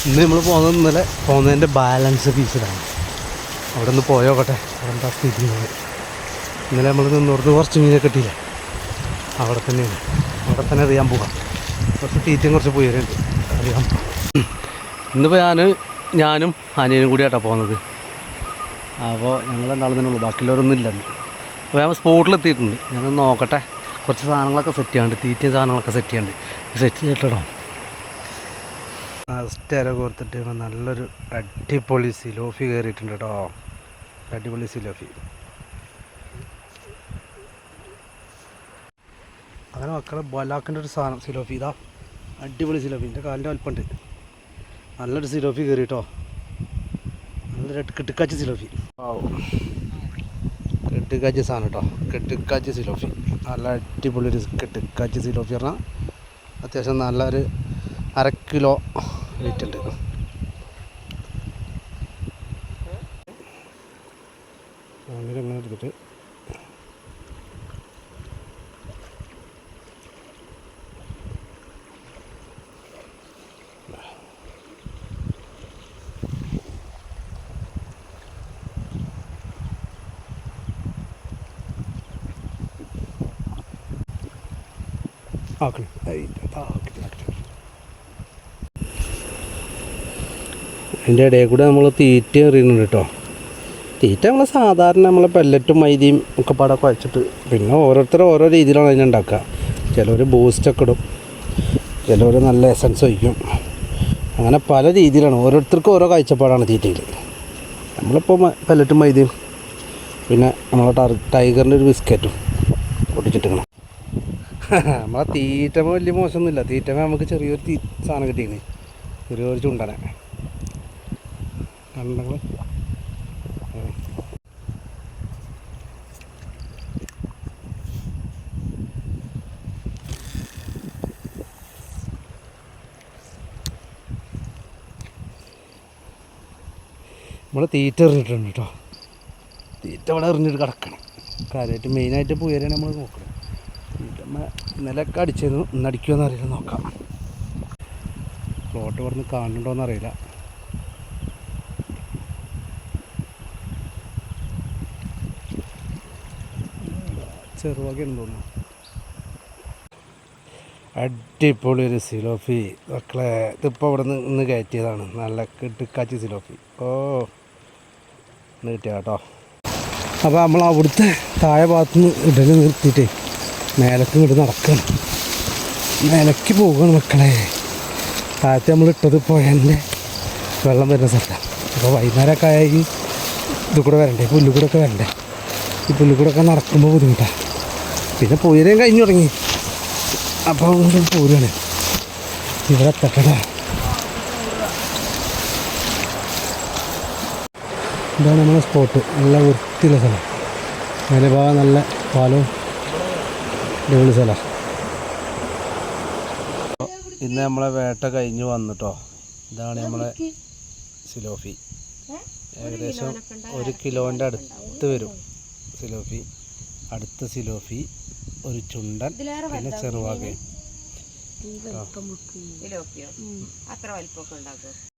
ഇന്ന് നമ്മൾ ഇന്നലെ പോകുന്നതിൻ്റെ ബാലൻസ് പീസിലാണ്. അവിടെ നിന്ന് പോയോക്കട്ടെ, അവിടെ എന്താ സ്ഥിതി. ഇന്നലെ നമ്മൾ നിന്നോർന്ന് കുറച്ച് മീനെ കിട്ടിയില്ല, അവിടെ തന്നെയാണ്. അവിടെ തന്നെ അറിയാൻ പോകാം. കുറച്ച് തീറ്റയും കുറച്ച് പോയവരുണ്ട്, അറിയാം. ഇന്നിപ്പോൾ ഞാനും അനിയനും കൂടിയായിട്ടാണ് പോകുന്നത്. അപ്പോൾ ഞങ്ങൾ രണ്ടാളും തന്നെ ഉള്ളൂ, ബാക്കിയുള്ളവരൊന്നും ഇല്ലെന്ന്. അപ്പോൾ ഞാൻ സ്പോട്ടിലെത്തിയിട്ടുണ്ട്. ഞാനൊന്ന് നോക്കട്ടെ, കുറച്ച് സാധനങ്ങളൊക്കെ സെറ്റ് ചെയ്യാണ്ട്, തീറ്റയും സാധനങ്ങളൊക്കെ സെറ്റ് ചെയ്തിട്ടോ. സ്റ്റെര കോർത്തിട്ട് നല്ലൊരു അടിപൊളി സിലോഫി കയറിയിട്ടുണ്ട് കേട്ടോ. അടിപൊളി സിലോഫി. അങ്ങനെ മക്കളെ ബലാക്കിൻ്റെ ഒരു സാധനം സിലോഫി. ഇതാ അടിപൊളി സിലോഫി. എൻ്റെ കാലിൻ്റെ വലുപ്പമുണ്ട്. നല്ലൊരു സിലോഫി കയറി കേട്ടോ. നല്ലൊരു കെട്ടുക്കാച്ചി സിലോഫി. കെട്ടുക്കാച്ചി സാധനം കേട്ടോ, കെട്ടുക്കാച്ചി സിലോഫി. നല്ല അടിപൊളി ഒരു കെട്ടുക്കാച്ചി സിലോഫി പറഞ്ഞാൽ അത്യാവശ്യം നല്ലൊരു 1/2 കിലോ വെയിറ്റ് ഉണ്ട്. അങ്ങനെ എടുത്തിട്ട് ആക്കണം. അതിൻ്റെ ഇടയിൽ കൂടെ നമ്മൾ തീറ്റ എറിയുന്നുണ്ട് കേട്ടോ. തീറ്റ നമ്മൾ സാധാരണ നമ്മളെ പെല്ലറ്റും മൈദയും ഒക്കെ പാടെ കുഴച്ചിട്ട്, പിന്നെ ഓരോരുത്തരും ഓരോ രീതിയിലാണ് അതിനെ ഉണ്ടാക്കുക. ചിലവർ ബൂസ്റ്റൊക്കെ ഇടും, ചിലവർ നല്ല എസൻസ് ഒഴിക്കും. അങ്ങനെ പല രീതിയിലാണ്, ഓരോരുത്തർക്കും ഓരോ കാഴ്ചപ്പാടാണ് തീറ്റയിൽ. നമ്മളിപ്പോൾ പെല്ലറ്റും മൈദയും പിന്നെ നമ്മളെ ടൈഗറിൻ്റെ ഒരു ബിസ്ക്കറ്റും പൊട്ടിച്ചിട്ടിക്കണം. നമ്മളെ തീറ്റമ വലിയ മോശമൊന്നുമില്ല. തീറ്റമ നമുക്ക് ചെറിയൊരു സാധനം കിട്ടിയിരുന്നു, ചെറിയൊരു ചുണ്ടനെ കണ്ടങ്ങൾ. നമ്മൾ തീറ്റ എറിഞ്ഞിട്ടുണ്ട് കേട്ടോ. തീറ്റ ഇവിടെ എറിഞ്ഞിട്ട് കിടക്കണം. കാര്യമായിട്ട് മെയിനായിട്ട് പുയരാണ് നമ്മൾ നോക്കണം. ഇന്നലെയൊക്കെ അടിച്ചിരുന്നു, ഇന്ന് അടിക്കുമെന്ന് അറിയില്ല, നോക്കാം. ഫ്ലോട്ട് ഇവിടെ നിന്ന് കാണുന്നുണ്ടോയെന്ന് അറിയില്ല. ചെറുവകയാണെന്ന് തോന്നുന്നു. അടിപൊളി ഒരു സിലോഫി മക്കളെ. ഇതിപ്പോൾ ഇവിടെ നിന്ന് ഇന്ന് കയറ്റിയതാണ്. നല്ല കിടുക്കാച്ചി സിലോഫി. ഇന്ന് കിട്ടിയ കേട്ടോ. അപ്പോൾ നമ്മൾ അവിടുത്തെ താഴെ ഭാഗത്തുനിന്ന് ഇടൽ നിർത്തിയിട്ട് മേലക്ക് ഇങ്ങോട്ട് നടക്കണം. മേലക്ക് പോവുകയാണ് മക്കളെ. താഴത്തെ നമ്മൾ ഇട്ടത് പുഴൻ്റെ വെള്ളം വരുന്ന സ്ഥലത്താണ്. അപ്പോൾ വൈകുന്നേരമൊക്കെ ആയി ഇത് കൂടെ വരണ്ടേ, പുല്ലുകൂടെ ഒക്കെ വരണ്ടേ. ഈ പുല്ലുകൂടെ ഒക്കെ നടക്കുമ്പോൾ ബുദ്ധിമുട്ടാണ്. പിന്നെ പുയരേം കഴിഞ്ഞു തുടങ്ങി. അപ്പോൾ അങ്ങോട്ട് പോരുകയാണ്. ഇവിടെ എത്തട്ടടാ. ഇതാണ് നമ്മളെ സ്പോട്ട്. നല്ല വൃത്തിയുള്ള സ്ഥലം. മേലെ ഭാഗം നല്ല പാലവും അടിപൊളി സ്ഥലമാണ്. ഇന്ന് നമ്മളെ വേട്ട കഴിഞ്ഞ് വന്നിട്ടോ. ഇതാണ് നമ്മളെ സിലോഫി. ഏകദേശം 1 കിലോൻ്റെ അടുത്ത് വരും സിലോഫി. അടുത്ത സിലോഫി, ഒരു ചുണ്ടൻ, പിന്നെ ചെറുവാകയും.